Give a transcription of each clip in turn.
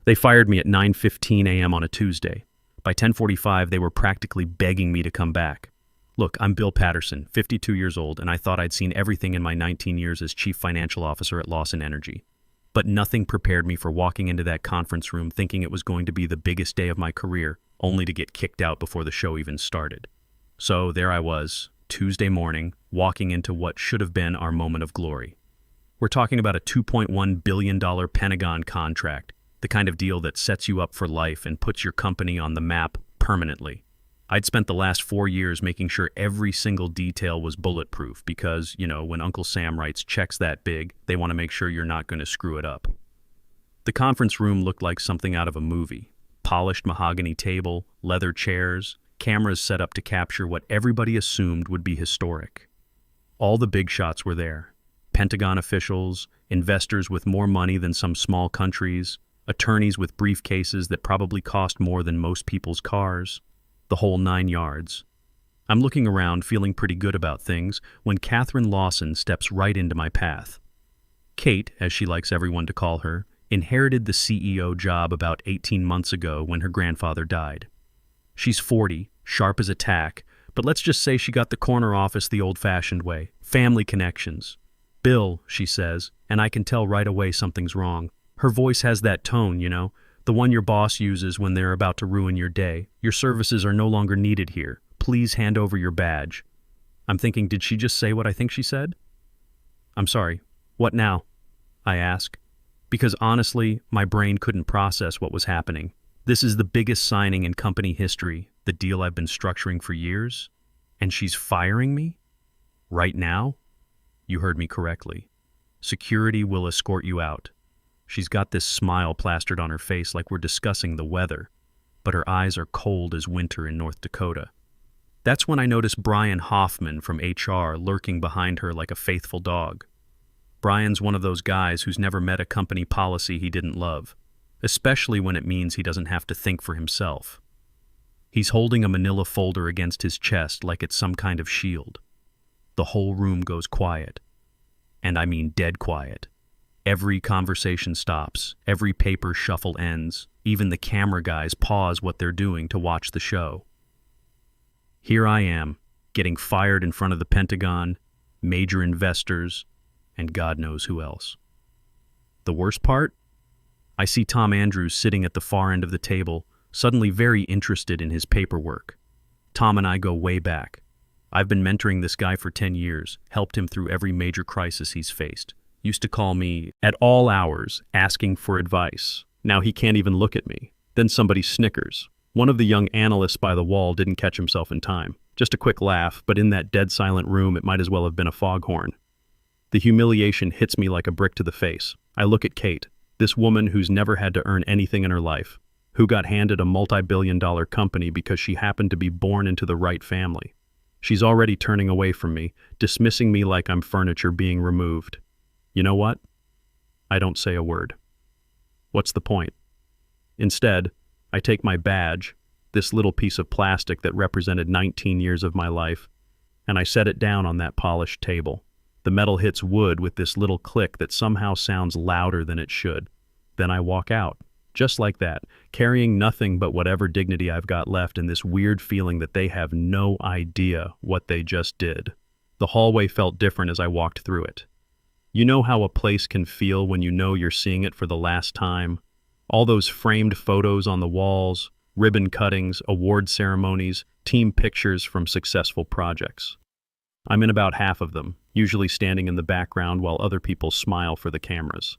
They fired me at 9:15 a.m. on a Tuesday. By 10:45, they were practically begging me to come back. Look, I'm Bill Patterson, 52 years old, and I thought I'd seen everything in my 19 years as chief financial officer at Lawson Energy. But nothing prepared me for walking into that conference room thinking it was going to be the biggest day of my career, only to get kicked out before the show even started. So there I was, Tuesday morning, walking into what should have been our moment of glory. We're talking about a $2.1 billion Pentagon contract, the kind of deal that sets you up for life and puts your company on the map permanently. I'd spent the last 4 years making sure every single detail was bulletproof because, when Uncle Sam writes checks that big, they want to make sure you're not going to screw it up. The conference room looked like something out of a movie. Polished mahogany table, leather chairs, cameras set up to capture what everybody assumed would be historic. All the big shots were there. Pentagon officials, investors with more money than some small countries, attorneys with briefcases that probably cost more than most people's cars. The whole 9 yards. I'm looking around, feeling pretty good about things, when Catherine Lawson steps right into my path. Kate, as she likes everyone to call her, inherited the CEO job about 18 months ago when her grandfather died. She's 40, sharp as a tack, but let's just say she got the corner office the old-fashioned way. Family connections. Bill, she says, and I can tell right away something's wrong. Her voice has that tone, the one your boss uses when they're about to ruin your day. Your services are no longer needed here. Please hand over your badge. I'm thinking, did she just say what I think she said? I'm sorry, what now? I ask. Because honestly, my brain couldn't process what was happening. This is the biggest signing in company history, the deal I've been structuring for years. And she's firing me? Right now? You heard me correctly. Security will escort you out. She's got this smile plastered on her face like we're discussing the weather, but her eyes are cold as winter in North Dakota. That's when I notice Brian Hoffman from HR lurking behind her like a faithful dog. Brian's one of those guys who's never met a company policy he didn't love, especially when it means he doesn't have to think for himself. He's holding a manila folder against his chest like it's some kind of shield. The whole room goes quiet. And I mean dead quiet. Every conversation stops, every paper shuffle ends, even the camera guys pause what they're doing to watch the show. Here I am, getting fired in front of the Pentagon, major investors, and God knows who else. The worst part? I see Tom Andrews sitting at the far end of the table, suddenly very interested in his paperwork. Tom and I go way back. I've been mentoring this guy for 10 years, helped him through every major crisis he's faced. Used to call me at all hours asking for advice. Now he can't even look at me. Then somebody snickers. One of the young analysts by the wall didn't catch himself in time. Just a quick laugh, but in that dead silent room it might as well have been a foghorn. The humiliation hits me like a brick to the face. I look at Kate, this woman who's never had to earn anything in her life, who got handed a multi-billion-dollar company because she happened to be born into the right family. She's already turning away from me, dismissing me like I'm furniture being removed. You know what? I don't say a word. What's the point? Instead, I take my badge, this little piece of plastic that represented 19 years of my life, and I set it down on that polished table. The metal hits wood with this little click that somehow sounds louder than it should. Then I walk out, just like that, carrying nothing but whatever dignity I've got left and this weird feeling that they have no idea what they just did. The hallway felt different as I walked through it. You know how a place can feel when you know you're seeing it for the last time? All those framed photos on the walls, ribbon cuttings, award ceremonies, team pictures from successful projects. I'm in about half of them, usually standing in the background while other people smile for the cameras.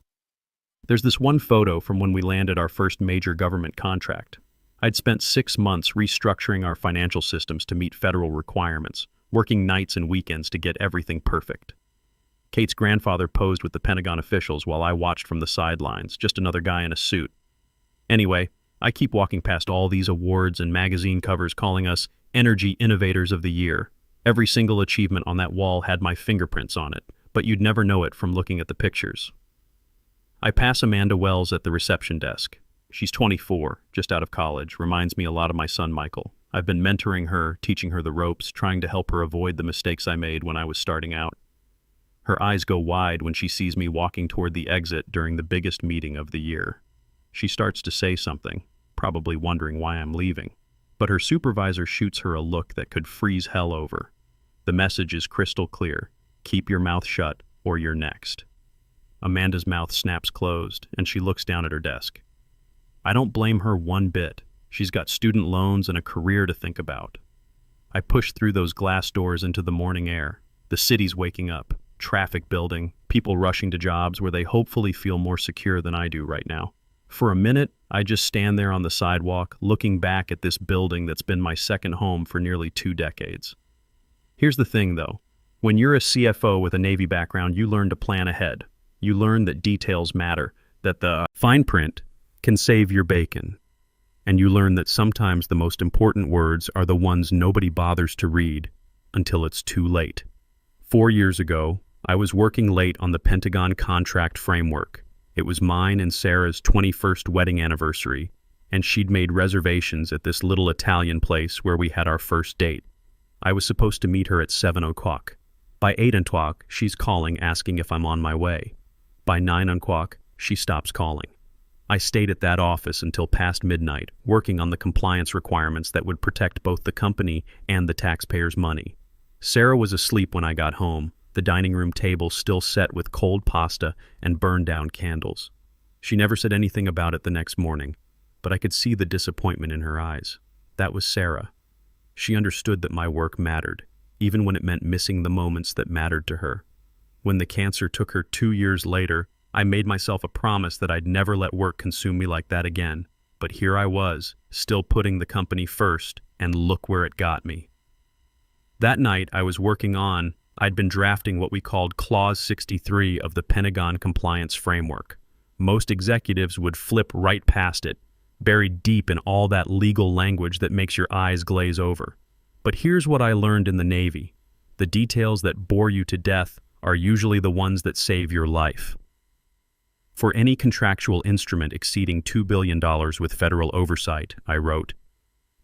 There's this one photo from when we landed our first major government contract. I'd spent 6 months restructuring our financial systems to meet federal requirements, working nights and weekends to get everything perfect. Kate's grandfather posed with the Pentagon officials while I watched from the sidelines, just another guy in a suit. Anyway, I keep walking past all these awards and magazine covers calling us Energy Innovators of the Year. Every single achievement on that wall had my fingerprints on it, but you'd never know it from looking at the pictures. I pass Amanda Wells at the reception desk. She's 24, just out of college, reminds me a lot of my son Michael. I've been mentoring her, teaching her the ropes, trying to help her avoid the mistakes I made when I was starting out. Her eyes go wide when she sees me walking toward the exit during the biggest meeting of the year. She starts to say something, probably wondering why I'm leaving. But her supervisor shoots her a look that could freeze hell over. The message is crystal clear. Keep your mouth shut, or you're next. Amanda's mouth snaps closed, and she looks down at her desk. I don't blame her one bit. She's got student loans and a career to think about. I push through those glass doors into the morning air. The city's waking up, traffic building, people rushing to jobs where they hopefully feel more secure than I do right now. For a minute, I just stand there on the sidewalk, looking back at this building that's been my second home for nearly 2 decades. Here's the thing, though. When you're a CFO with a Navy background, you learn to plan ahead. You learn that details matter, that the fine print can save your bacon. And you learn that sometimes the most important words are the ones nobody bothers to read until it's too late. 4 years ago, I was working late on the Pentagon contract framework. It was mine and Sarah's 21st wedding anniversary, and she'd made reservations at this little Italian place where we had our first date. I was supposed to meet her at 7 o'clock. By 8 o'clock, she's calling asking if I'm on my way. By 9 o'clock, she stops calling. I stayed at that office until past midnight, working on the compliance requirements that would protect both the company and the taxpayers' money. Sarah was asleep when I got home, the dining room table still set with cold pasta and burned-down candles. She never said anything about it the next morning, but I could see the disappointment in her eyes. That was Sarah. She understood that my work mattered, even when it meant missing the moments that mattered to her. When the cancer took her 2 years later, I made myself a promise that I'd never let work consume me like that again. But here I was, still putting the company first, and look where it got me. That night I'd been drafting what we called Clause 63 of the Pentagon Compliance Framework. Most executives would flip right past it, buried deep in all that legal language that makes your eyes glaze over. But here's what I learned in the Navy. The details that bore you to death are usually the ones that save your life. For any contractual instrument exceeding $2 billion with federal oversight, I wrote,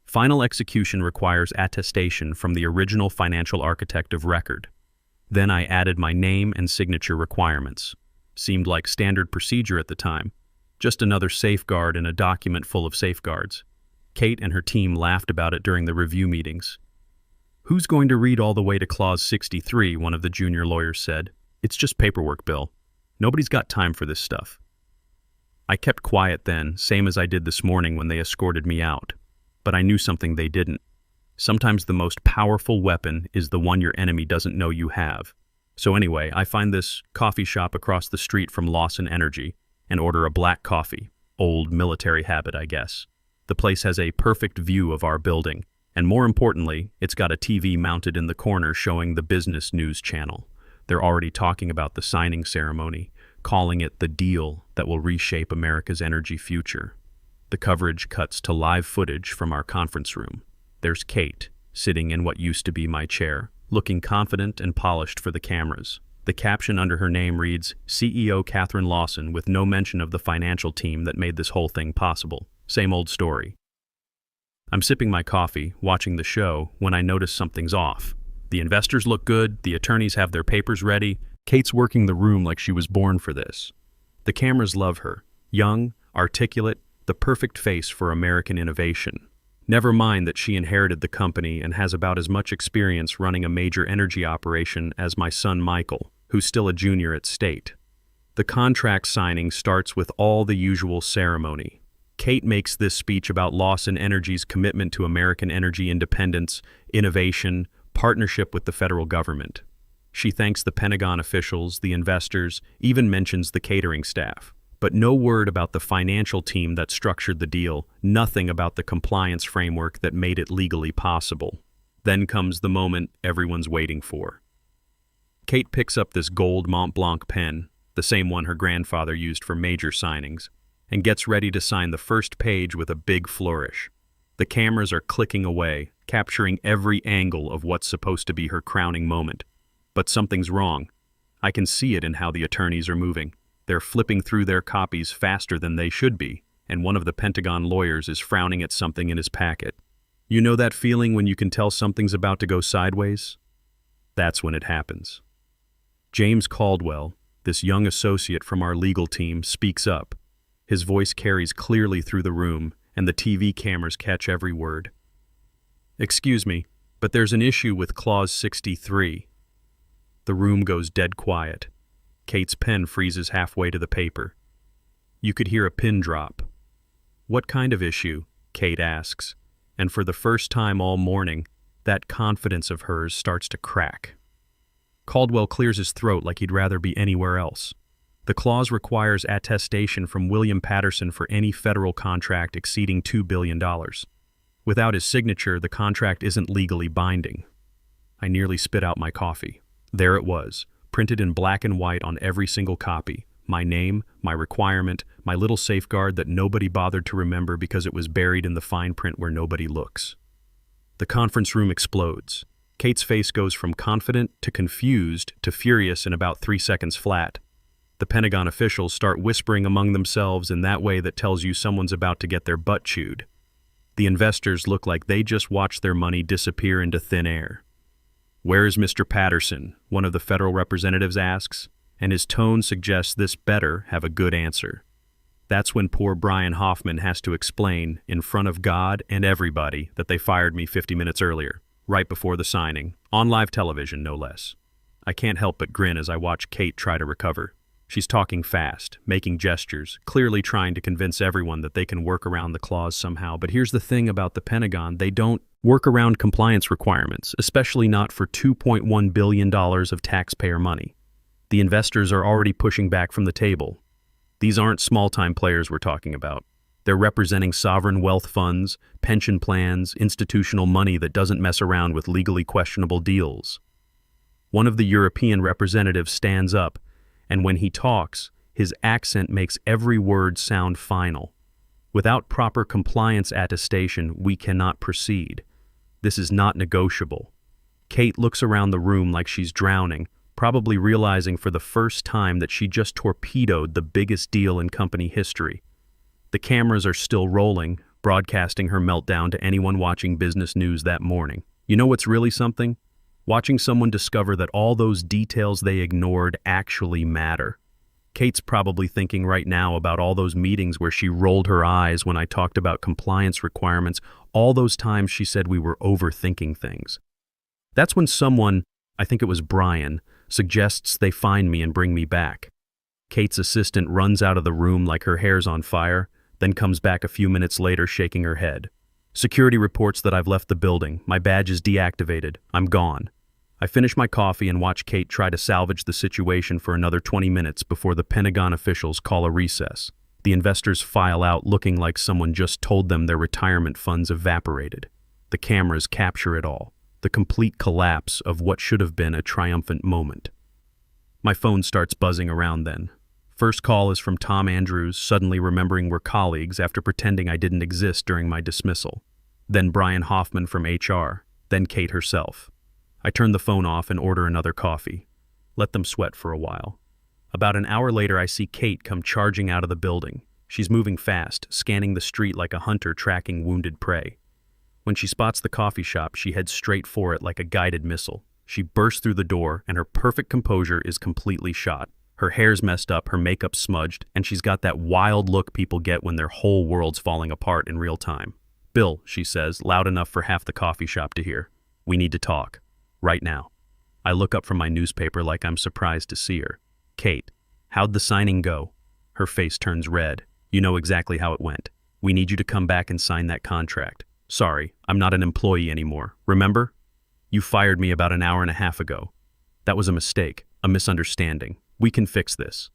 final execution requires attestation from the original financial architect of record. Then I added my name and signature requirements. Seemed like standard procedure at the time. Just another safeguard in a document full of safeguards. Kate and her team laughed about it during the review meetings. Who's going to read all the way to Clause 63, one of the junior lawyers said. It's just paperwork, Bill. Nobody's got time for this stuff. I kept quiet then, same as I did this morning when they escorted me out. But I knew something they didn't. Sometimes the most powerful weapon is the one your enemy doesn't know you have. So anyway, I find this coffee shop across the street from Lawson Energy and order a black coffee. Old military habit, I guess. The place has a perfect view of our building, and more importantly, it's got a TV mounted in the corner showing the business news channel. They're already talking about the signing ceremony, calling it the deal that will reshape America's energy future. The coverage cuts to live footage from our conference room. There's Kate, sitting in what used to be my chair, looking confident and polished for the cameras. The caption under her name reads, CEO Catherine Lawson, with no mention of the financial team that made this whole thing possible. Same old story. I'm sipping my coffee, watching the show, when I notice something's off. The investors look good, the attorneys have their papers ready. Kate's working the room like she was born for this. The cameras love her. Young, articulate, the perfect face for American innovation. Never mind that she inherited the company and has about as much experience running a major energy operation as my son Michael, who's still a junior at State. The contract signing starts with all the usual ceremony. Kate makes this speech about Lawson Energy's commitment to American energy independence, innovation, partnership with the federal government. She thanks the Pentagon officials, the investors, even mentions the catering staff. But no word about the financial team that structured the deal, nothing about the compliance framework that made it legally possible. Then comes the moment everyone's waiting for. Kate picks up this gold Mont Blanc pen, the same one her grandfather used for major signings, and gets ready to sign the first page with a big flourish. The cameras are clicking away, capturing every angle of what's supposed to be her crowning moment. But something's wrong. I can see it in how the attorneys are moving. They're flipping through their copies faster than they should be, and one of the Pentagon lawyers is frowning at something in his packet. You know that feeling when you can tell something's about to go sideways? That's when it happens. James Caldwell, this young associate from our legal team, speaks up. His voice carries clearly through the room, and the TV cameras catch every word. "Excuse me, but there's an issue with Clause 63. The room goes dead quiet. Kate's pen freezes halfway to the paper. You could hear a pin drop. "What kind of issue?" Kate asks, and for the first time all morning, that confidence of hers starts to crack. Caldwell clears his throat like he'd rather be anywhere else. The clause requires attestation from William Patterson for any federal contract exceeding $2 billion. Without his signature, the contract isn't legally binding. I nearly spit out my coffee. There it was, printed in black and white on every single copy. My name, my requirement, my little safeguard that nobody bothered to remember because it was buried in the fine print where nobody looks. The conference room explodes. Kate's face goes from confident to confused to furious in about 3 seconds flat. The Pentagon officials start whispering among themselves in that way that tells you someone's about to get their butt chewed. The investors look like they just watched their money disappear into thin air. "Where is Mr. Patterson?" one of the federal representatives asks, and his tone suggests this better have a good answer. That's when poor Brian Hoffman has to explain, in front of God and everybody, that they fired me 50 minutes earlier, right before the signing, on live television, no less. I can't help but grin as I watch Kate try to recover. She's talking fast, making gestures, clearly trying to convince everyone that they can work around the clause somehow. But here's the thing about the Pentagon, they don't work around compliance requirements, especially not for $2.1 billion of taxpayer money. The investors are already pushing back from the table. These aren't small-time players we're talking about. They're representing sovereign wealth funds, pension plans, institutional money that doesn't mess around with legally questionable deals. One of the European representatives stands up, and when he talks, his accent makes every word sound final. Without proper compliance attestation, we cannot proceed. This is not negotiable. Kate looks around the room like she's drowning, probably realizing for the first time that she just torpedoed the biggest deal in company history. The cameras are still rolling, broadcasting her meltdown to anyone watching business news that morning. You know what's really something? Watching someone discover that all those details they ignored actually matter. Kate's probably thinking right now about all those meetings where she rolled her eyes when I talked about compliance requirements, all those times she said we were overthinking things. That's when someone, I think it was Brian, suggests they find me and bring me back. Kate's assistant runs out of the room like her hair's on fire, then comes back a few minutes later shaking her head. "Security reports that I've left the building. My badge is deactivated. I'm gone." I finish my coffee and watch Kate try to salvage the situation for another 20 minutes before the Pentagon officials call a recess. The investors file out looking like someone just told them their retirement funds evaporated. The cameras capture it all. The complete collapse of what should have been a triumphant moment. My phone starts buzzing around then. First call is from Tom Andrews, suddenly remembering we're colleagues after pretending I didn't exist during my dismissal. Then Brian Hoffman from HR. Then Kate herself. I turn the phone off and order another coffee. Let them sweat for a while. About an hour later, I see Kate come charging out of the building. She's moving fast, scanning the street like a hunter tracking wounded prey. When she spots the coffee shop, she heads straight for it like a guided missile. She bursts through the door, and her perfect composure is completely shot. Her hair's messed up, her makeup's smudged, and she's got that wild look people get when their whole world's falling apart in real time. "Bill," she says, loud enough for half the coffee shop to hear. "We need to talk. Right now." I look up from my newspaper like I'm surprised to see her. "Kate, how'd the signing go?" Her face turns red. "You know exactly how it went. We need you to come back and sign that contract. Sorry, I'm not an employee anymore. Remember? You fired me about an hour and a half ago. That was a mistake, a misunderstanding. We can fix this."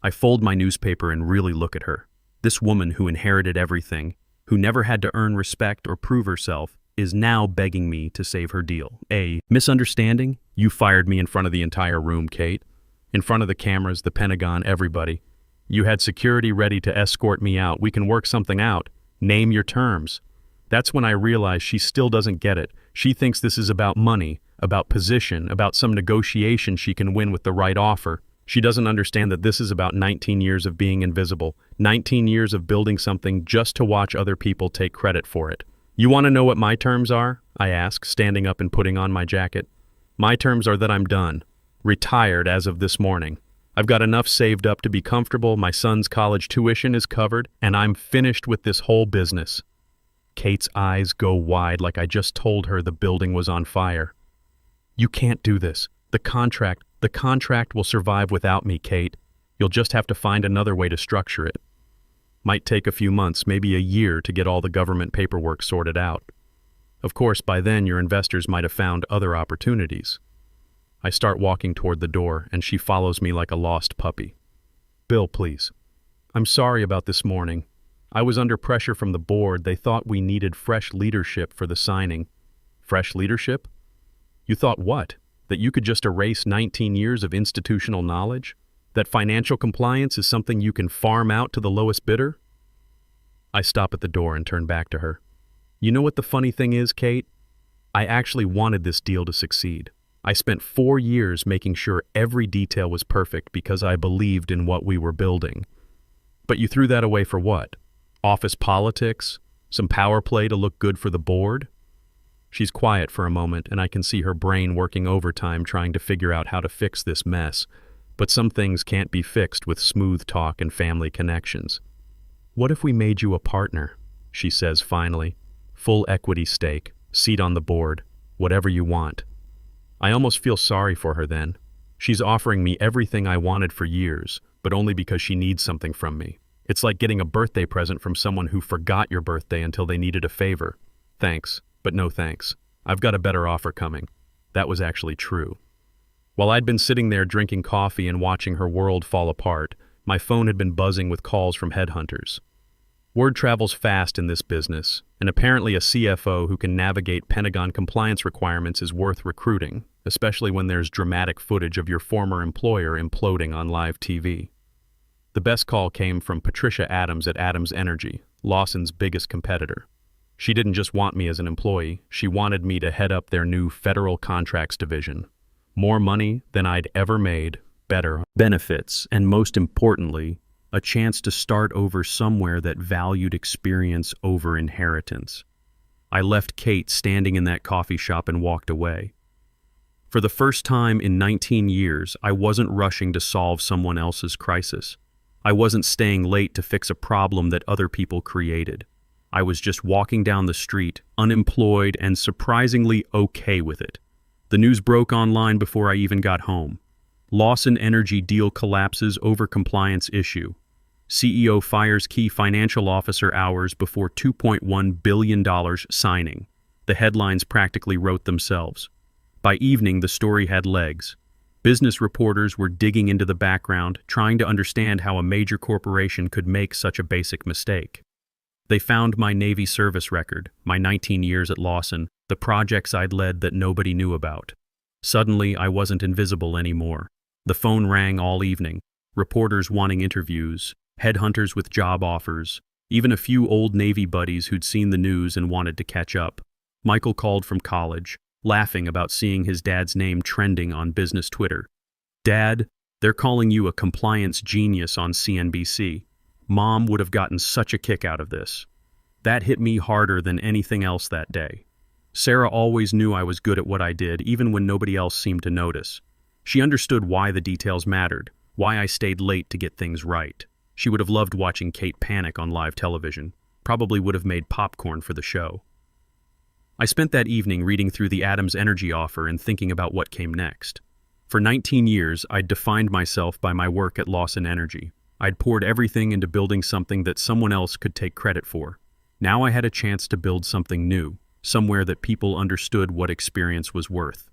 I fold my newspaper and really look at her. This woman who inherited everything, who never had to earn respect or prove herself, is now begging me to save her deal. A misunderstanding? You fired me in front of the entire room, Kate. In front of the cameras, the Pentagon, everybody. You had security ready to escort me out. We can work something out. Name your terms. That's when I realize she still doesn't get it. She thinks this is about money, about position, about some negotiation she can win with the right offer. She doesn't understand that this is about 19 years of being invisible, 19 years of building something just to watch other people take credit for it. "You want to know what my terms are?" I ask, standing up and putting on my jacket. "My terms are that I'm done. Retired as of this morning. I've got enough saved up to be comfortable, my son's college tuition is covered, and I'm finished with this whole business. Kate's eyes go wide like I just told her the building was on fire. You can't do this. The contract will survive without me, Kate. You'll just have to find another way to structure it. Might take a few months, maybe a year, to get all the government paperwork sorted out. Of course, by then your investors might have found other opportunities. I start walking toward the door, and she follows me like a lost puppy. Bill, please. I'm sorry about this morning. I was under pressure from the board. They thought we needed fresh leadership for the signing. Fresh leadership? You thought what? That you could just erase 19 years of institutional knowledge? That financial compliance is something you can farm out to the lowest bidder? I stop at the door and turn back to her. You know what the funny thing is, Kate? I actually wanted this deal to succeed. I spent 4 years making sure every detail was perfect because I believed in what we were building. But you threw that away for what? Office politics? Some power play to look good for the board? She's quiet for a moment, and I can see her brain working overtime trying to figure out how to fix this mess. But some things can't be fixed with smooth talk and family connections. What if we made you a partner? She says finally. Full equity stake, seat on the board, whatever you want. I almost feel sorry for her then. She's offering me everything I wanted for years, but only because she needs something from me. It's like getting a birthday present from someone who forgot your birthday until they needed a favor. Thanks, but no thanks. I've got a better offer coming. That was actually true. While I'd been sitting there drinking coffee and watching her world fall apart, my phone had been buzzing with calls from headhunters. Word travels fast in this business, and apparently a CFO who can navigate Pentagon compliance requirements is worth recruiting, especially when there's dramatic footage of your former employer imploding on live TV. The best call came from Patricia Adams at Adams Energy, Lawson's biggest competitor. She didn't just want me as an employee, she wanted me to head up their new federal contracts division. More money than I'd ever made, better benefits, and most importantly, a chance to start over somewhere that valued experience over inheritance. I left Kate standing in that coffee shop and walked away. For the first time in 19 years, I wasn't rushing to solve someone else's crisis. I wasn't staying late to fix a problem that other people created. I was just walking down the street, unemployed and surprisingly okay with it. The news broke online before I even got home. Lawson Energy deal collapses over compliance issue. CEO fires key financial officer hours before $2.1 billion signing. The headlines practically wrote themselves. By evening, the story had legs. Business reporters were digging into the background, trying to understand how a major corporation could make such a basic mistake. They found my Navy service record, my 19 years at Lawson, the projects I'd led that nobody knew about. Suddenly, I wasn't invisible anymore. The phone rang all evening, reporters wanting interviews, headhunters with job offers, even a few old Navy buddies who'd seen the news and wanted to catch up. Michael called from college, laughing about seeing his dad's name trending on business Twitter. Dad, they're calling you a compliance genius on CNBC. Mom would have gotten such a kick out of this. That hit me harder than anything else that day. Sarah always knew I was good at what I did, even when nobody else seemed to notice. She understood why the details mattered, why I stayed late to get things right. She would have loved watching Kate panic on live television, probably would have made popcorn for the show. I spent that evening reading through the Adams Energy offer and thinking about what came next. For 19 years, I'd defined myself by my work at Lawson Energy. I'd poured everything into building something that someone else could take credit for. Now I had a chance to build something new, somewhere that people understood what experience was worth.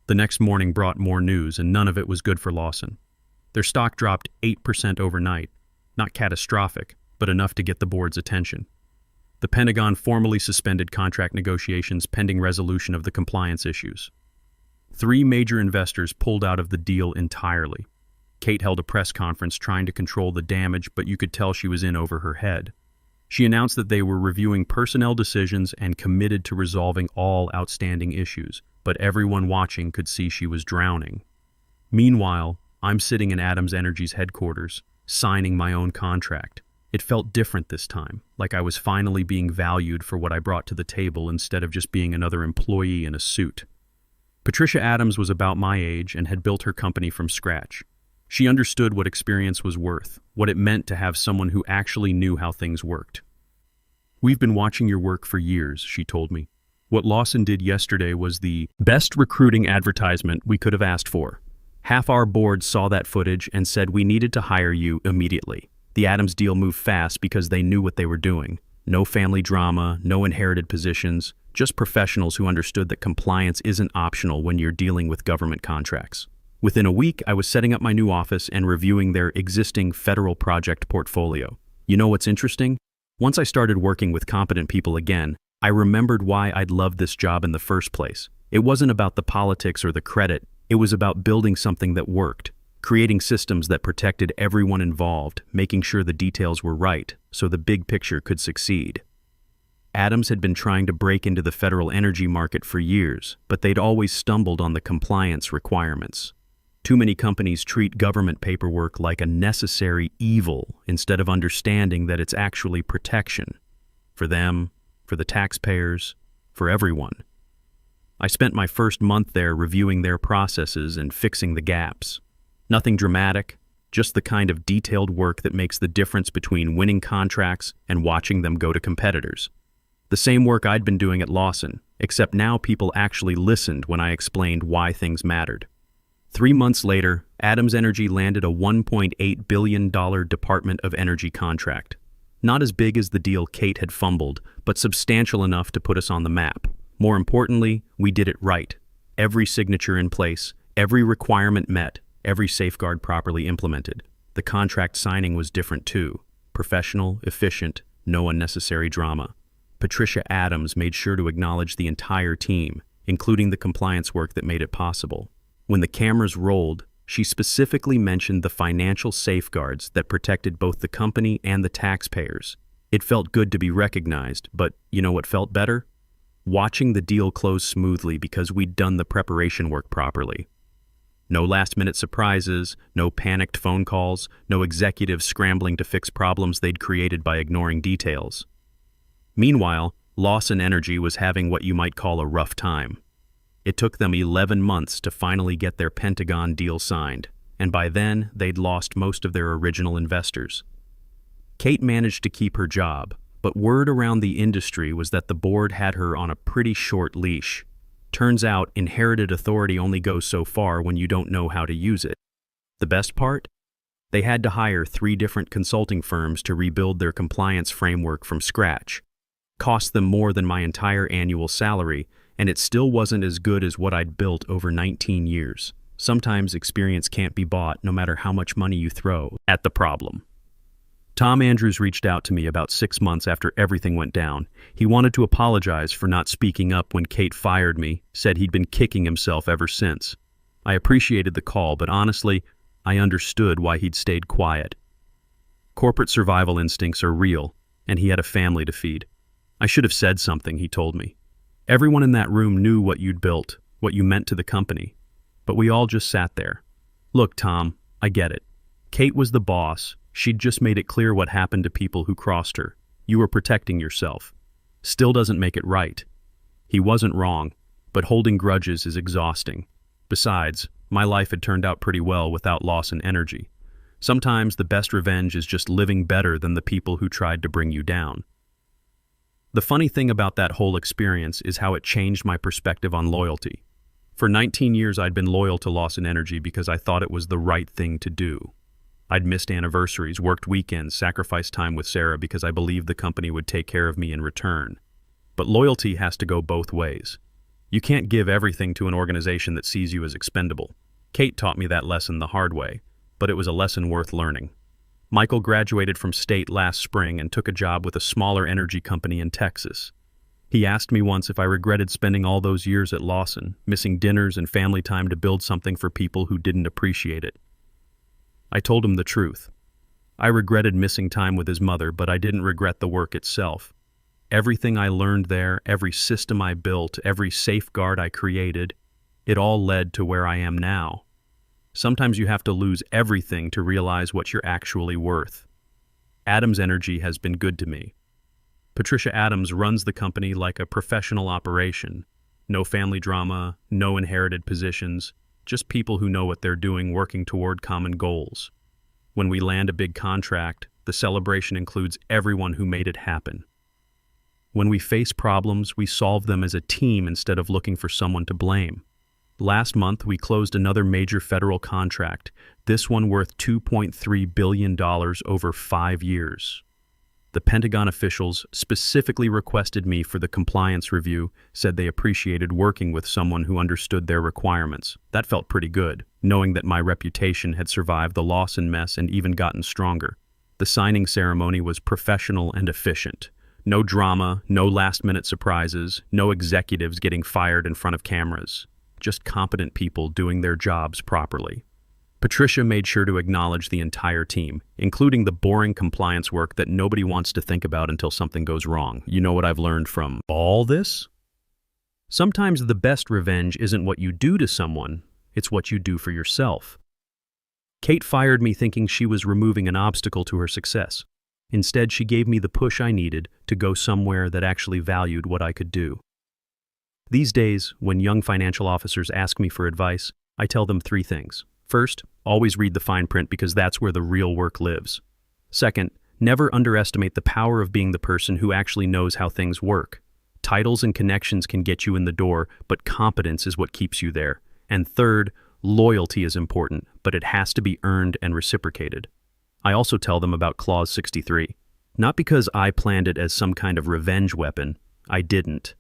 The next morning brought more news, and none of it was good for Lawson. Their stock dropped 8% overnight. Not catastrophic, but enough to get the board's attention. The Pentagon formally suspended contract negotiations pending resolution of the compliance issues. 3 major investors pulled out of the deal entirely. Kate held a press conference trying to control the damage, but you could tell she was in over her head. She announced that they were reviewing personnel decisions and committed to resolving all outstanding issues, but everyone watching could see she was drowning. Meanwhile, I'm sitting in Adams Energy's headquarters, signing my own contract. It felt different this time, like I was finally being valued for what I brought to the table instead of just being another employee in a suit. Patricia Adams was about my age and had built her company from scratch. She understood what experience was worth, what it meant to have someone who actually knew how things worked. "We've been watching your work for years," she told me. "What Lawson did yesterday was the best recruiting advertisement we could have asked for. Half our board saw that footage and said we needed to hire you immediately. The Adams deal moved fast because they knew what they were doing. No family drama, no inherited positions, just professionals who understood that compliance isn't optional when you're dealing with government contracts." Within a week, I was setting up my new office and reviewing their existing federal project portfolio. You know what's interesting? Once I started working with competent people again, I remembered why I'd loved this job in the first place. It wasn't about the politics or the credit. It was about building something that worked, creating systems that protected everyone involved, making sure the details were right so the big picture could succeed. Adams had been trying to break into the federal energy market for years, but they'd always stumbled on the compliance requirements. Too many companies treat government paperwork like a necessary evil instead of understanding that it's actually protection. For them, for the taxpayers, for everyone. I spent my first month there reviewing their processes and fixing the gaps. Nothing dramatic, just the kind of detailed work that makes the difference between winning contracts and watching them go to competitors. The same work I'd been doing at Lawson, except now people actually listened when I explained why things mattered. 3 months later, Adams Energy landed a $1.8 billion Department of Energy contract. Not as big as the deal Kate had fumbled, but substantial enough to put us on the map. More importantly, we did it right. Every signature in place, every requirement met, every safeguard properly implemented. The contract signing was different too. Professional, efficient, no unnecessary drama. Patricia Adams made sure to acknowledge the entire team, including the compliance work that made it possible. When the cameras rolled, she specifically mentioned the financial safeguards that protected both the company and the taxpayers. It felt good to be recognized, but you know what felt better? Watching the deal close smoothly because we'd done the preparation work properly. No last-minute surprises, no panicked phone calls, no executives scrambling to fix problems they'd created by ignoring details. Meanwhile, Lawson Energy was having what you might call a rough time. It took them 11 months to finally get their Pentagon deal signed, and by then they'd lost most of their original investors. Kate managed to keep her job, but word around the industry was that the board had her on a pretty short leash. Turns out, inherited authority only goes so far when you don't know how to use it. The best part? They had to hire 3 different consulting firms to rebuild their compliance framework from scratch. Cost them more than my entire annual salary, and it still wasn't as good as what I'd built over 19 years. Sometimes experience can't be bought no matter how much money you throw at the problem. Tom Andrews reached out to me about 6 months after everything went down. He wanted to apologize for not speaking up when Kate fired me, said he'd been kicking himself ever since. I appreciated the call, but honestly, I understood why he'd stayed quiet. Corporate survival instincts are real, and he had a family to feed. I should have said something, he told me. Everyone in that room knew what you'd built, what you meant to the company. But we all just sat there. Look, Tom, I get it. Kate was the boss. She'd just made it clear what happened to people who crossed her. You were protecting yourself. Still doesn't make it right. He wasn't wrong, but holding grudges is exhausting. Besides, my life had turned out pretty well without Lawson Energy. Sometimes the best revenge is just living better than the people who tried to bring you down. The funny thing about that whole experience is how it changed my perspective on loyalty. For 19 years I'd been loyal to Lawson Energy because I thought it was the right thing to do. I'd missed anniversaries, worked weekends, sacrificed time with Sarah because I believed the company would take care of me in return. But loyalty has to go both ways. You can't give everything to an organization that sees you as expendable. Kate taught me that lesson the hard way, but it was a lesson worth learning. Michael graduated from state last spring and took a job with a smaller energy company in Texas. He asked me once if I regretted spending all those years at Lawson, missing dinners and family time to build something for people who didn't appreciate it. I told him the truth. I regretted missing time with his mother, but I didn't regret the work itself. Everything I learned there, every system I built, every safeguard I created, it all led to where I am now. Sometimes you have to lose everything to realize what you're actually worth. Adams Energy has been good to me. Patricia Adams runs the company like a professional operation. No family drama, no inherited positions, just people who know what they're doing working toward common goals. When we land a big contract, the celebration includes everyone who made it happen. When we face problems, we solve them as a team instead of looking for someone to blame. Last month, we closed another major federal contract, this one worth $2.3 billion over 5 years. The Pentagon officials specifically requested me for the compliance review, said they appreciated working with someone who understood their requirements. That felt pretty good, knowing that my reputation had survived the Lawson mess and even gotten stronger. The signing ceremony was professional and efficient. No drama, no last-minute surprises, no executives getting fired in front of cameras. Just competent people doing their jobs properly. Patricia made sure to acknowledge the entire team, including the boring compliance work that nobody wants to think about until something goes wrong. You know what I've learned from all this? Sometimes the best revenge isn't what you do to someone, it's what you do for yourself. Kate fired me thinking she was removing an obstacle to her success. Instead, she gave me the push I needed to go somewhere that actually valued what I could do. These days, when young financial officers ask me for advice, I tell them 3 things. First, always read the fine print because that's where the real work lives. Second, never underestimate the power of being the person who actually knows how things work. Titles and connections can get you in the door, but competence is what keeps you there. And third, loyalty is important, but it has to be earned and reciprocated. I also tell them about Clause 63. Not because I planned it as some kind of revenge weapon. I didn't.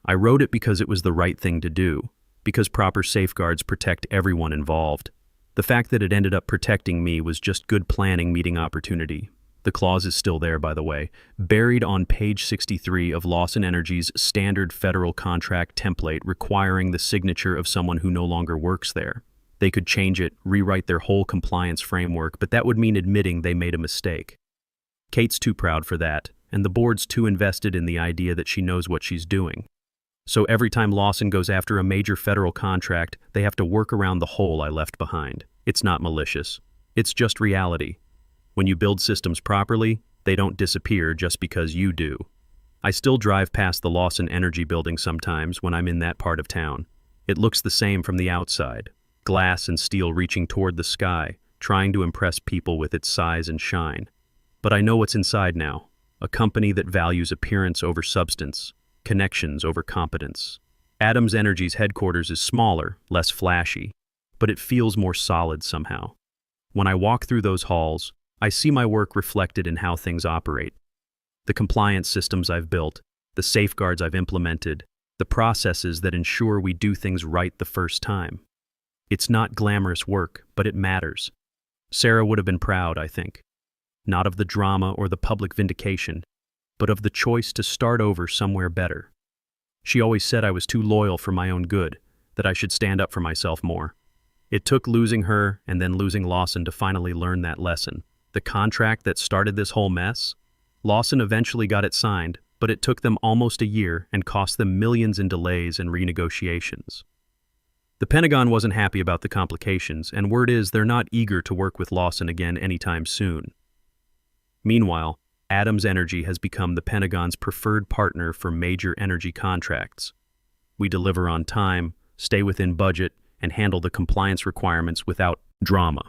I wrote it because it was the right thing to do, because proper safeguards protect everyone involved. The fact that it ended up protecting me was just good planning meeting opportunity. The clause is still there, by the way, buried on page 63 of Lawson Energy's standard federal contract template requiring the signature of someone who no longer works there. They could change it, rewrite their whole compliance framework, but that would mean admitting they made a mistake. Kate's too proud for that, and the board's too invested in the idea that she knows what she's doing. So every time Lawson goes after a major federal contract, they have to work around the hole I left behind. It's not malicious. It's just reality. When you build systems properly, they don't disappear just because you do. I still drive past the Lawson Energy building sometimes when I'm in that part of town. It looks the same from the outside. Glass and steel reaching toward the sky, trying to impress people with its size and shine. But I know what's inside now. A company that values appearance over substance. Connections over competence. Adams Energy's headquarters is smaller, less flashy, but it feels more solid somehow. When I walk through those halls, I see my work reflected in how things operate. The compliance systems I've built, the safeguards I've implemented, the processes that ensure we do things right the first time. It's not glamorous work, but it matters. Sarah would have been proud, I think. Not of the drama or the public vindication, but of the choice to start over somewhere better. She always said I was too loyal for my own good, that I should stand up for myself more. It took losing her and then losing Lawson to finally learn that lesson. The contract that started this whole mess? Lawson eventually got it signed, but it took them almost a year and cost them millions in delays and renegotiations. The Pentagon wasn't happy about the complications, and word is they're not eager to work with Lawson again anytime soon. Meanwhile, Adams Energy has become the Pentagon's preferred partner for major energy contracts. We deliver on time, stay within budget, and handle the compliance requirements without drama.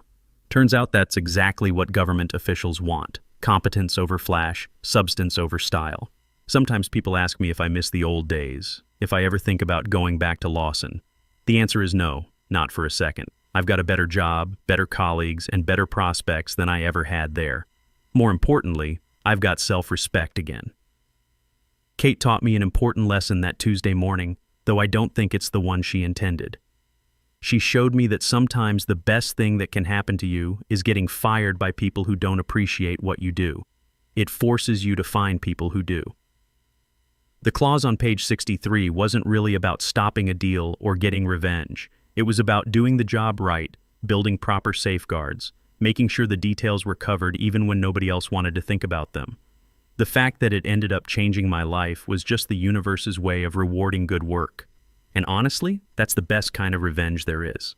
Turns out that's exactly what government officials want. Competence over flash, substance over style. Sometimes people ask me if I miss the old days, if I ever think about going back to Lawson. The answer is no, not for a second. I've got a better job, better colleagues, and better prospects than I ever had there. More importantly, I've got self-respect again. Kate taught me an important lesson that Tuesday morning, though I don't think it's the one she intended. She showed me that sometimes the best thing that can happen to you is getting fired by people who don't appreciate what you do. It forces you to find people who do. The clause on page 63 wasn't really about stopping a deal or getting revenge. It was about doing the job right, building proper safeguards, making sure the details were covered even when nobody else wanted to think about them. The fact that it ended up changing my life was just the universe's way of rewarding good work. And honestly, that's the best kind of revenge there is.